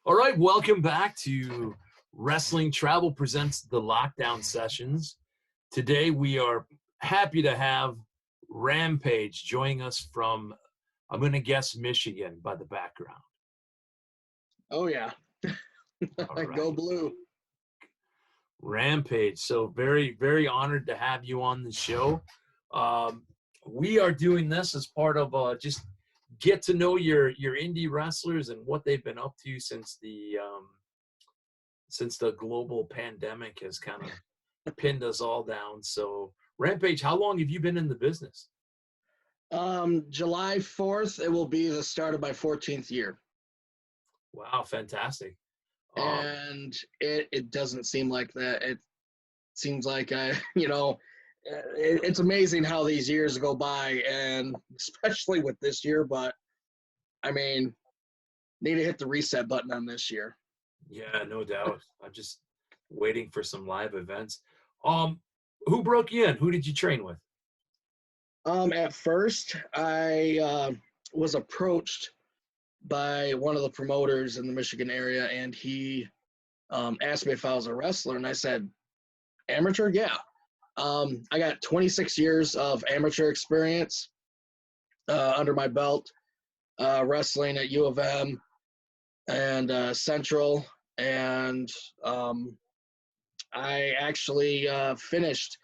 All right, welcome back to Wrestling Travel Presents the Lockdown Sessions. Today we are happy to have Rampage joining us from, I'm going to guess, Michigan by the background. Oh, yeah. Right. Go blue. Rampage. So very, very honored to have you on the show. We are doing this as part of just get to know your indie wrestlers and what they've been up to since the global pandemic has kind of pinned us all down. So Rampage, how long have you been in the business? July 4th, it will be the start of my 14th year. Wow, fantastic. And it doesn't seem like that. It seems like it's amazing how these years go by, and especially with this year, but I mean, need to hit the reset button on this year. Yeah, no doubt. I'm just waiting for some live events. Who broke you in? Who did you train with? At first, I was approached by one of the promoters in the Michigan area, and he asked me if I was a wrestler, and I said, amateur? Yeah. I got 26 years of amateur experience under my belt, wrestling at U of M and Central, and I actually finished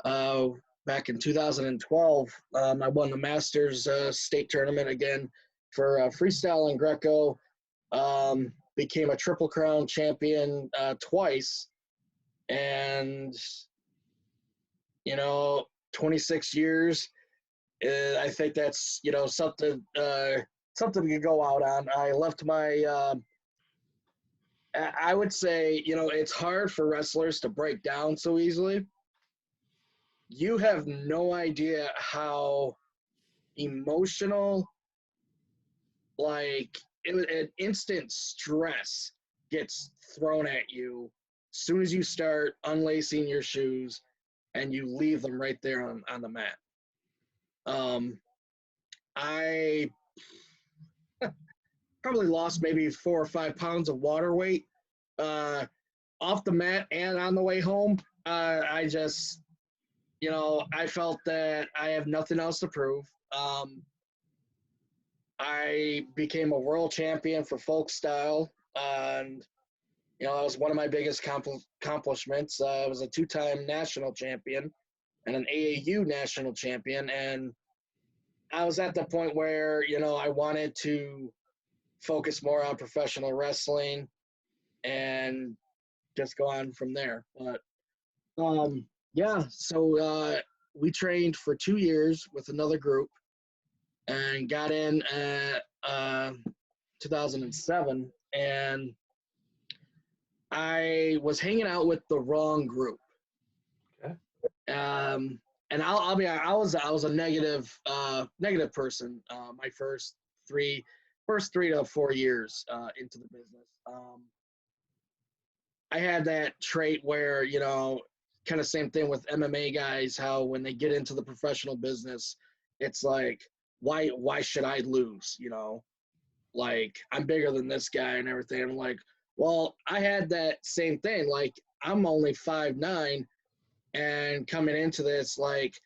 back in 2012. I won the Masters state tournament again for freestyle and Greco. Became a Triple Crown champion twice, and 26 years. I think that's something to go out on. I left my. I would say it's hard for wrestlers to break down so easily. You have no idea how emotional, like an instant stress gets thrown at you as soon as you start unlacing your shoes and you leave them right there on the mat. I probably lost maybe 4 or 5 pounds of water weight off the mat and on the way home. I just, I felt that I have nothing else to prove. I became a world champion for folk style, and that was one of my biggest accomplishments. I was a 2-time national champion and an AAU national champion, and I was at the point where I wanted to focus more on professional wrestling and just go on from there. But so we trained for 2 years with another group and got in at 2007, and I was hanging out with the wrong group. Okay. And I'll be honest, I was a negative person my first 3 to 4 years into the business. I had that trait where kind of same thing with MMA guys, how when they get into the professional business, it's like, why should I lose? Like, I'm bigger than this guy and everything. I'm like, well, I had that same thing. Like, I'm only 5'9", and coming into this, like,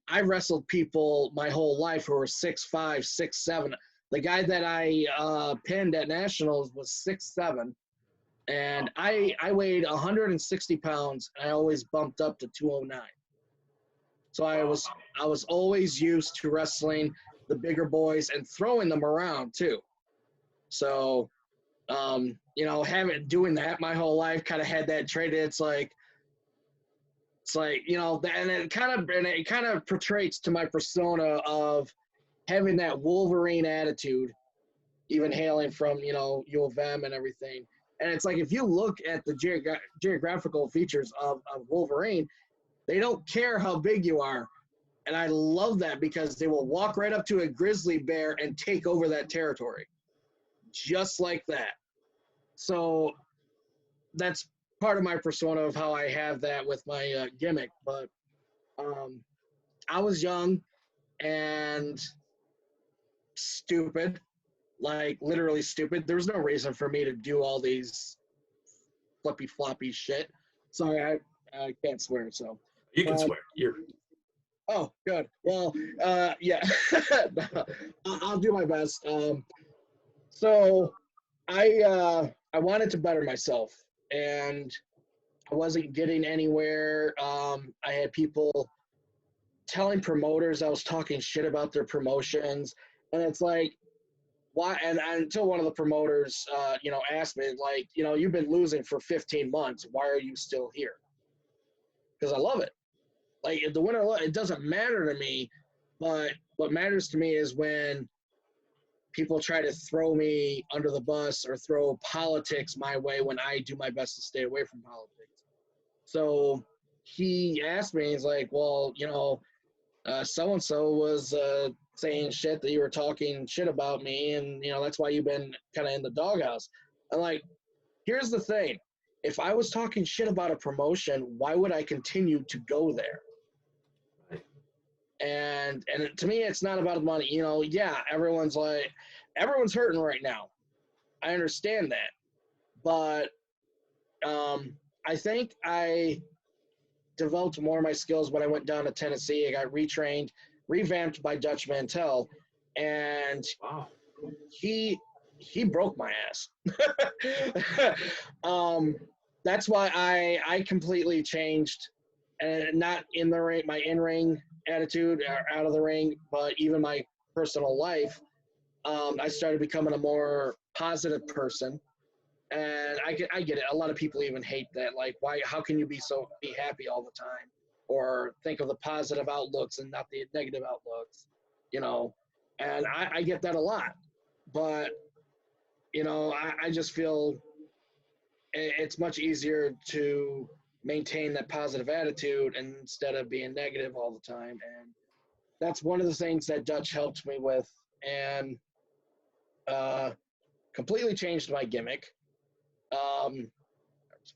I wrestled people my whole life who were 6'5", 6'7". The guy that I pinned at nationals was 6'7", and I weighed 160 pounds, and I always bumped up to 209. So I was always used to wrestling the bigger boys and throwing them around too. So, doing that my whole life, kind of had that trait. It's like, and it kind of portrays to my persona of having that Wolverine attitude, even hailing from, U of M and everything. And it's like, if you look at the geographical features of Wolverine, they don't care how big you are. And I love that, because they will walk right up to a grizzly bear and take over that territory. Just like that. So that's part of my persona of how I have that with my gimmick. But I was young and stupid, like literally stupid. There was no reason for me to do all these flippy floppy shit. Sorry, I can't swear. So You can um, swear. You're oh, good. Well, yeah, I'll do my best. So I wanted to better myself, and I wasn't getting anywhere. I had people telling promoters I was talking shit about their promotions, and it's like, why? And until one of the promoters, asked me, like, you've been losing for 15 months. Why are you still here? Because I love it. Like, if the winner, it doesn't matter to me, but what matters to me is when people try to throw me under the bus or throw politics my way when I do my best to stay away from politics. So he asked me, he's like, well, so-and-so was saying shit that you were talking shit about me, and, that's why you've been kind of in the doghouse. I'm like, here's the thing. If I was talking shit about a promotion, why would I continue to go there? And to me, it's not about money. Yeah, everyone's hurting right now. I understand that. But I think I developed more of my skills when I went down to Tennessee. I got retrained, revamped by Dutch Mantel, and wow. He broke my ass. That's why I completely changed, and not in the ring, my in-ring attitude, or out of the ring, but even my personal life. I started becoming a more positive person, and I get it. A lot of people even hate that. Like, why? How can you be happy all the time, or think of the positive outlooks and not the negative outlooks? And I get that a lot, but I just feel it's much easier to maintain that positive attitude instead of being negative all the time. And that's one of the things that Dutch helped me with, and completely changed my gimmick.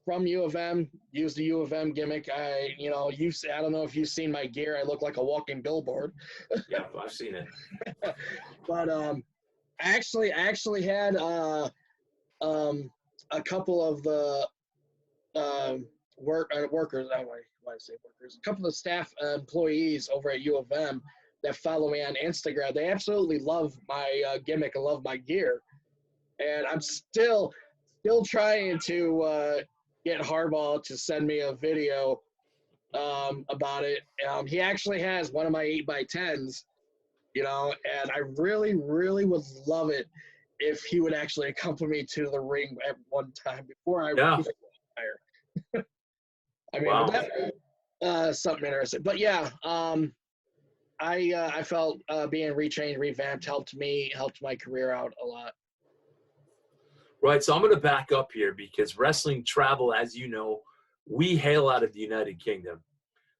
From U of M, used the U of M gimmick. I don't know if you've seen my gear. I look like a walking billboard. Yeah, I've seen it. But I actually had a couple of the workers. Why I say workers? A couple of staff employees over at U of M that follow me on Instagram. They absolutely love my gimmick and love my gear, and I'm still trying to get Harbaugh to send me a video about it. He actually has one of my 8x10s, and I really, really would love it if he would actually accompany me to the ring at one time before I retire. I mean, wow. that's something interesting. But yeah, I felt being retrained, revamped helped my career out a lot. Right, so I'm going to back up here because wrestling travel, as you know, we hail out of the United Kingdom.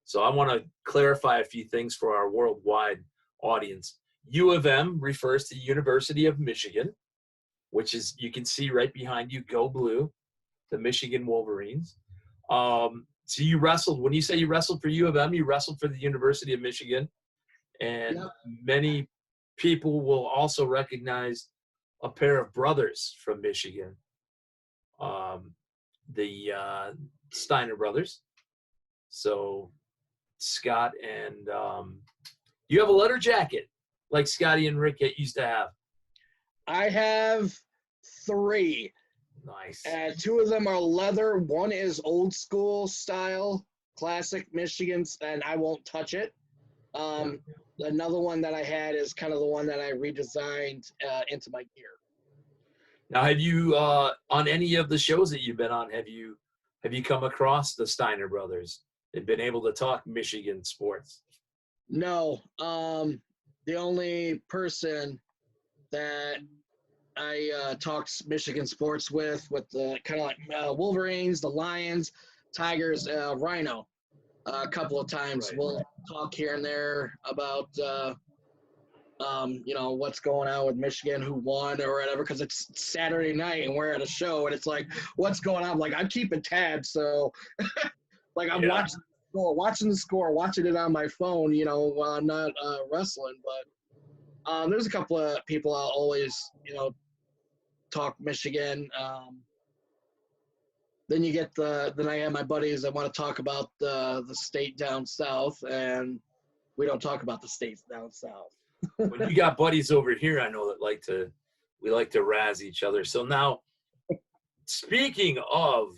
So I want to clarify a few things for our worldwide audience. U of M refers to University of Michigan, which is, you can see right behind you, Go Blue, the Michigan Wolverines. So you wrestled, when you say you wrestled for U of M, you wrestled for the University of Michigan. And Yep. Many people will also recognize a pair of brothers from Michigan, the Steiner brothers. So Scott and you have a leather jacket like Scotty and Rick used to have. I have 3. Nice. Two of them are leather. One is old school style, classic Michigan's, and I won't touch it. Another one that I had is kind of the one that I redesigned into my gear. Now, have you on any of the shows that you've been on, have you come across the Steiner brothers and been able to talk Michigan sports? No. The only person that I talked Michigan sports with the kind of like Wolverines, the Lions, Tigers, Rhino. A couple of times. Right. We'll talk here and there about what's going on with Michigan, who won or whatever, because it's Saturday night and we're at a show and it's like, what's going on? Like, I'm keeping tabs, so like I'm watching the score, watching it on my phone, while I'm not wrestling. There's a couple of people I'll always, talk Michigan. Then you get then I have my buddies that want to talk about the state down south, and we don't talk about the states down south. When you got buddies over here, I know that we like to razz each other. So now, speaking of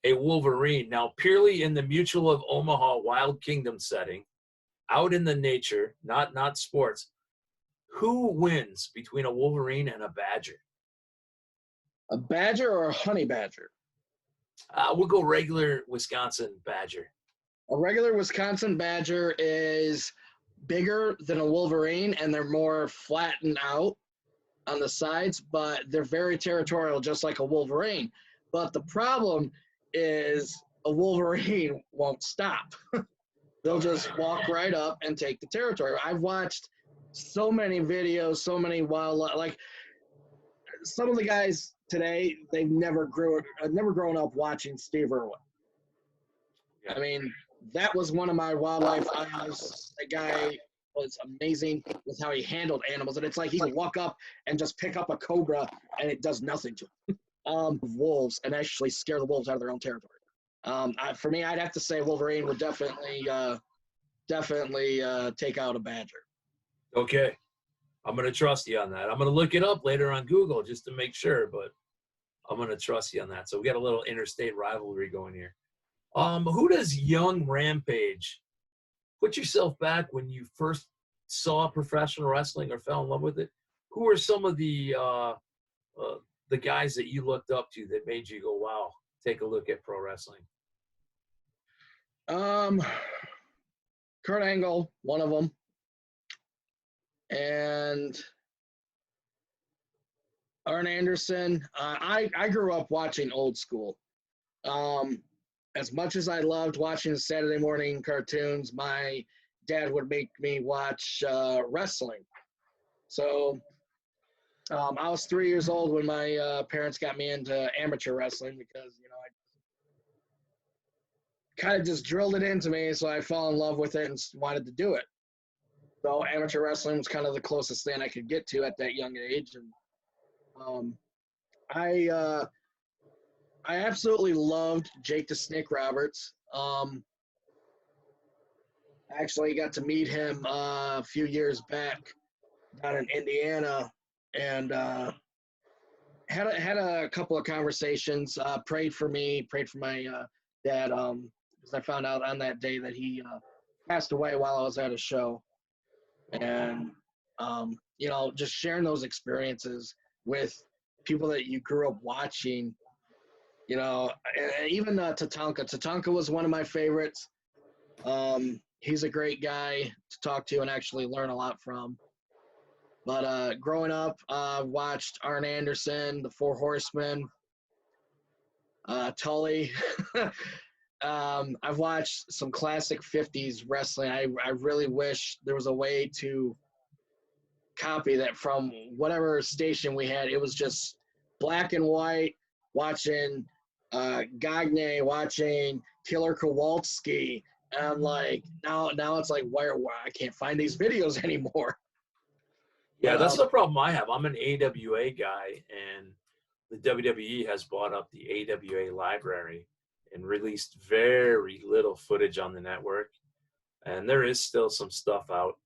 a Wolverine, now purely in the Mutual of Omaha Wild Kingdom setting, out in the nature, not sports, who wins between a Wolverine and a badger? A badger or a honey badger? We'll go regular Wisconsin badger. A regular Wisconsin badger is bigger than a Wolverine, and they're more flattened out on the sides, but they're very territorial, just like a Wolverine. But the problem is a Wolverine won't stop. They'll just walk right up and take the territory. I've watched so many videos, so many wildlife. Like some of the guys today, they've never grown up watching Steve Irwin. I mean, that was one of my wildlife idols. That guy was amazing with how he handled animals. And it's like he can walk up and just pick up a cobra and it does nothing to him. Wolves, and actually scare the wolves out of their own territory. For me, I'd have to say Wolverine would definitely take out a badger. Okay. I'm going to trust you on that. I'm going to look it up later on Google just to make sure, but I'm going to trust you on that. So we got a little interstate rivalry going here. Who does young Rampage put yourself back when you first saw professional wrestling or fell in love with it? Who are some of the guys that you looked up to that made you go, wow, take a look at pro wrestling? Kurt Angle, one of them. And Arn Anderson. I grew up watching old school. As much as I loved watching the Saturday morning cartoons, my dad would make me watch wrestling. So I was 3 years old when my parents got me into amateur wrestling because, I kind of just drilled it into me, so I fell in love with it and wanted to do it. So amateur wrestling was kind of the closest thing I could get to at that young age. And I absolutely loved Jake the Snake Roberts. I actually got to meet him a few years back down in Indiana, and had a couple of conversations. Prayed for me, prayed for my dad, because I found out on that day that he passed away while I was at a show. And just sharing those experiences with people that you grew up watching. And even Tatanka. Tatanka was one of my favorites. He's a great guy to talk to and actually learn a lot from. But growing up, watched Arn Anderson, the Four Horsemen, Tully. I've watched some classic 50s wrestling. I really wish there was a way to copy that from whatever station we had. It was just black and white, watching Gagne, watching Killer Kowalski, and I'm like, now it's like, why I can't find these videos anymore. Yeah, that's the problem I have. I'm an AWA guy, and the WWE has bought up the AWA library and released very little footage on the network. And there is still some stuff out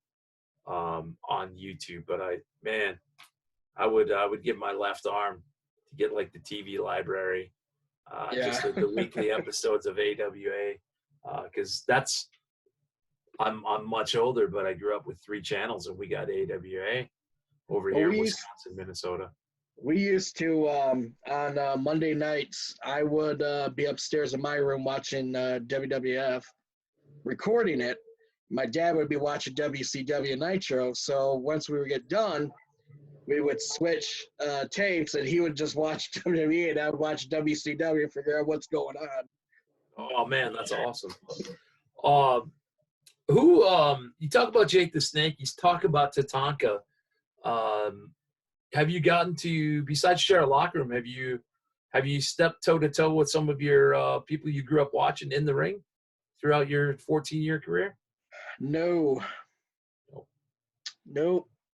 on YouTube, but I would give my left arm to get like the TV library, just the weekly episodes of AWA, because I'm much older, but I grew up with 3 channels, and we got AWA over here in Wisconsin, Minnesota. We used to, on Monday nights, I would be upstairs in my room watching WWF, recording it. My dad would be watching WCW Nitro. So once we would get done, we would switch tapes, and he would just watch WWE, and I would watch WCW and figure out what's going on. Oh, man, that's awesome. You talk about Jake the Snake, you talk about Tatanka. Have you gotten to, besides share a locker room, have you stepped toe-to-toe with some of your people you grew up watching in the ring throughout your 14-year career? No.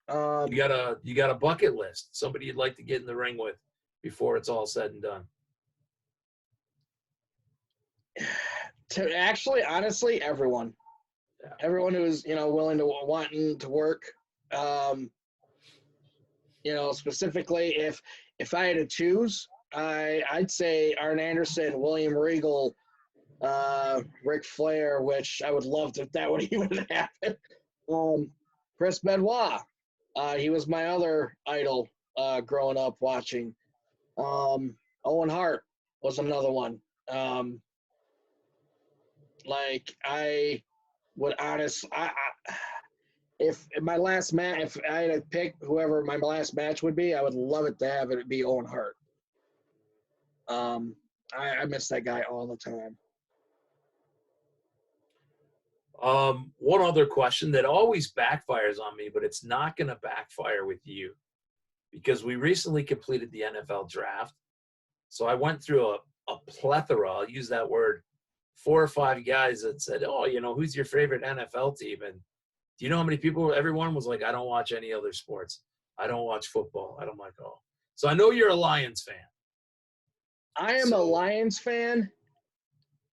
You got a bucket list, somebody you'd like to get in the ring with before it's all said and done? To actually, honestly, everyone. Yeah. Everyone who's, willing to wanting to work. Specifically, if I had to choose, I'd say Arn Anderson, William Regal, Ric Flair, which I would love if that would even happen. Chris Benoit, he was my other idol growing up watching. Owen Hart was another one. I would if my last match, if I had to pick whoever my last match would be, I would love it to have it be Owen Hart. I miss that guy all the time. One other question that always backfires on me, but it's not going to backfire with you, because we recently completed the NFL draft. So I went through a plethora, I'll use that word, 4 or 5 guys that said, oh, who's your favorite NFL team? And do you know how many people, everyone was like, I don't watch any other sports. I don't watch football. I don't like all. So I know you're a Lions fan. I am a Lions fan,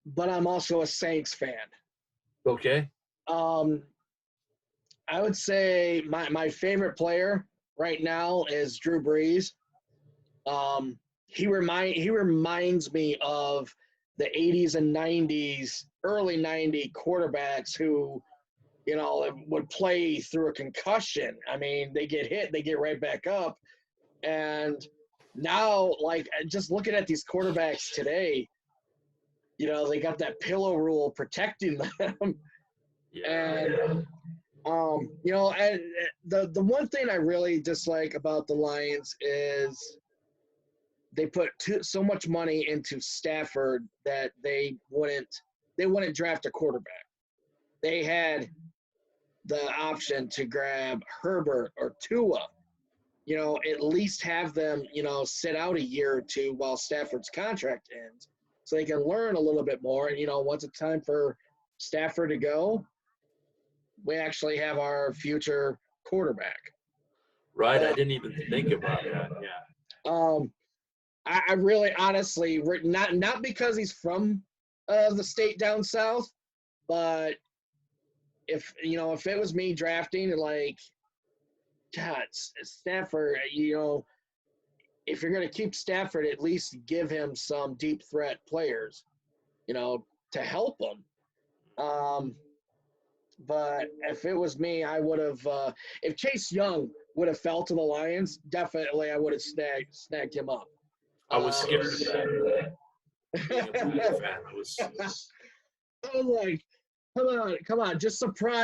but I'm also a Saints fan. Okay. I would say my favorite player right now is Drew Brees. He reminds me of the 80s and 90s, early 90s quarterbacks who, would play through a concussion. I mean, they get hit, they get right back up. And now, just looking at these quarterbacks today, they got that pillow rule protecting them. Yeah. And, and the one thing I really dislike about the Lions is they put so much money into Stafford that they wouldn't draft a quarterback. They had the option to grab Herbert or Tua, at least have them, sit out a year or two while Stafford's contract ends so they can learn a little bit more. And, once it's time for Stafford to go, we actually have our future quarterback. Right. I didn't even think about that. Yeah. I really honestly, not because he's from the state down south, but if it was me drafting, God, Stafford, if you're going to keep Stafford, at least give him some deep threat players, to help him. But if it was me, I would have, if Chase Young would have fell to the Lions, definitely I would have snagged him up. I was scared of that. Being a Bucs fan, I was like, come on, just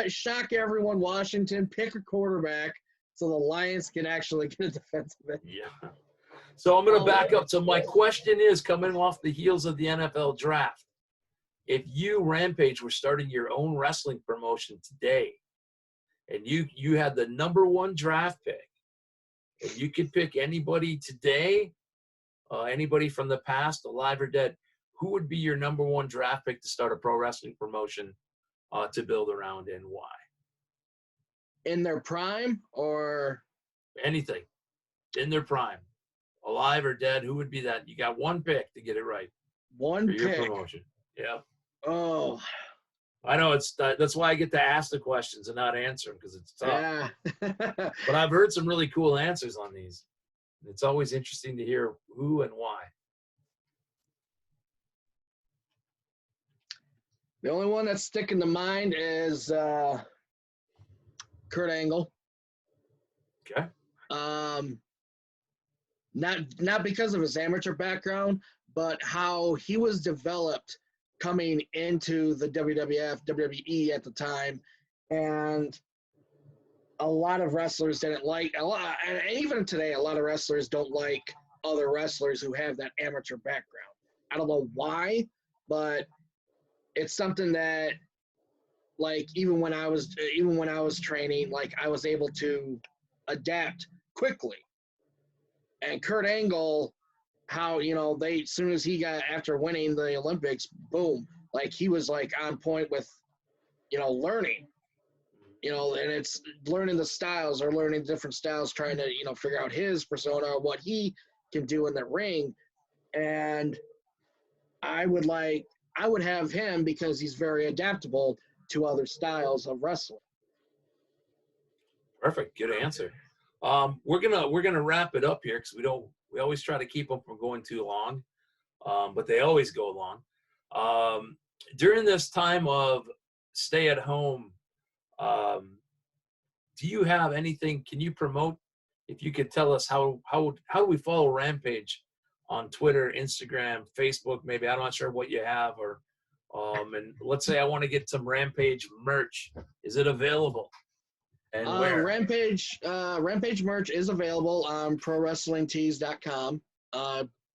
shock everyone, Washington, pick a quarterback so the Lions can actually get a defensive end. Yeah. So I'm going to back up. So my question is, coming off the heels of the NFL draft, if you, Rampage, were starting your own wrestling promotion today, and you had the #1 draft pick, and you could pick anybody today, anybody from the past, alive or dead, who would be your #1 draft pick to start a pro wrestling promotion to build around, and why? In their prime or anything? In their prime, alive or dead, who would be that? You got one pick to get it right. One for pick. Your promotion. Yeah. Oh. I know that's why I get to ask the questions and not answer them, because it's tough. Yeah. But I've heard some really cool answers on these. It's always interesting to hear who and why. The only one that's sticking to mind is Kurt Angle. Okay. Not because of his amateur background, but how he was developed coming into the WWF, WWE at the time, and a lot of wrestlers didn't like and even today, a lot of wrestlers don't like other wrestlers who have that amateur background. I don't know why, but it's something that, even when I was training, I was able to adapt quickly. And Kurt Angle, how, as soon as he got, after winning the Olympics, boom, he was on point with, learning. you know, and it's learning the styles or learning different styles, trying to, you know, figure out his persona or what he can do in the ring. And I would like, I would have him because he's very adaptable to other styles of wrestling. Perfect. Good answer. We're gonna wrap it up here because we always try to keep them from going too long, but they always go long. During this time of stay at home, do you have anything? Can you promote? If you could tell us how do we follow Rampage on Twitter, Instagram, Facebook? Maybe I'm not sure what you have, or and let's say I want to get some Rampage merch. Is it available? And where? Rampage merch is available on prowrestlingtees.com.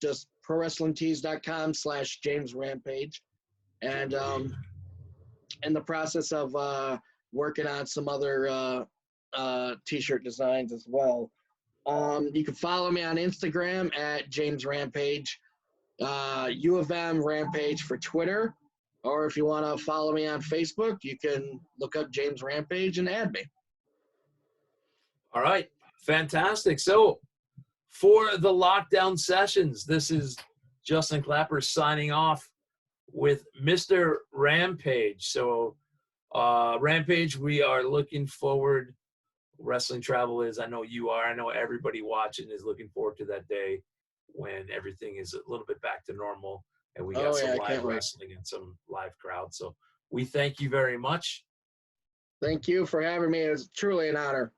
Just prowrestlingtees.com/James Rampage. And in the process of working on some other t-shirt designs as well. You can follow me on Instagram at James Rampage, U of M Rampage for Twitter, or if you want to follow me on Facebook, you can look up James Rampage and add me. All right, fantastic. So for the lockdown sessions, this is Justin Clapper signing off with Mr. Rampage. So Rampage, we are looking forward. Wrestling Travel is, I know you are, I know everybody watching is looking forward to that day when everything is a little bit back to normal and we got some live wrestling and some live crowds. So we thank you very much. Thank you for having me. It was truly an honor.